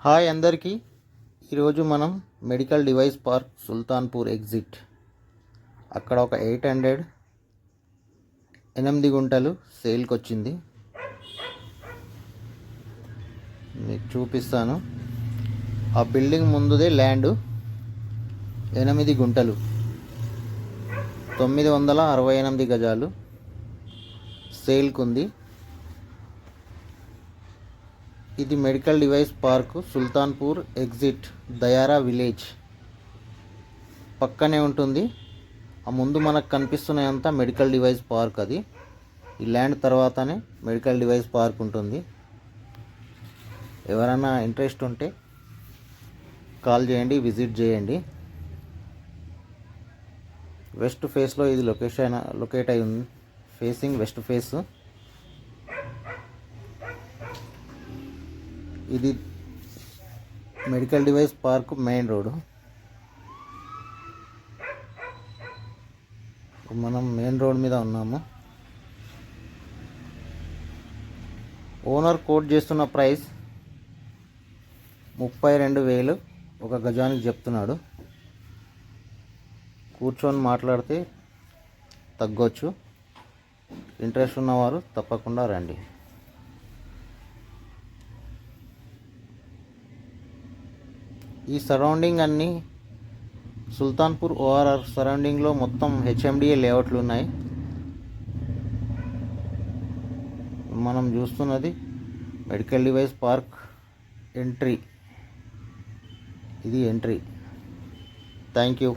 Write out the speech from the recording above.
Hi అందరికీ. ఈరోజు మనం medical device park Sultanpur exit అక్కడ ఒక 8 గుంటలు సేల్కి వచ్చింది. మీకు చూపిస్తాను. ఆ బిల్డింగ్ ముందుదే ల్యాండ్ 8 గుంటలు 968 గజాలు సేల్కి ఉంది. ఇది medical device park Sultanpur exit Dayara village పక్కనే ఉంటుంది. ఆ ముందు మనకు కనిపిస్తున్నాయంతా మెడికల్ డివైస్ పార్క్. అది ఈ ల్యాండ్ తర్వాతనే మెడికల్ డివైస్ పార్క్ ఉంటుంది. ఎవరైనా ఇంట్రెస్ట్ ఉంటే కాల్ చేయండి, విజిట్ చేయండి. వెస్ట్ ఫేస్లో ఇది లొకేట్ అయి ఉంది. Facing west face. ఇది medical device park main road. మనం మెయిన్ రోడ్ మీద ఉన్నాము. ఓనర్ కోట్ చేస్తున్న ప్రైస్ 32,000 ఒక గజానికి చెప్తున్నాడు. కూర్చొని మాట్లాడితే తగ్గొచ్చు. ఇంట్రెస్ట్ ఉన్నవారు తప్పకుండా రండి. ఈ సరౌండింగ్ అన్నీ సుల్తాన్పూర్ ఓఆర్ఆర్ సరౌండింగ్లో మొత్తం హెచ్ఎండిఏ లేఅవుట్లు ఉన్నాయి. మనం చూస్తున్నది మెడికల్ డివైస్ పార్క్ ఎంట్రీ. ఇది ఎంట్రీ. Thank you.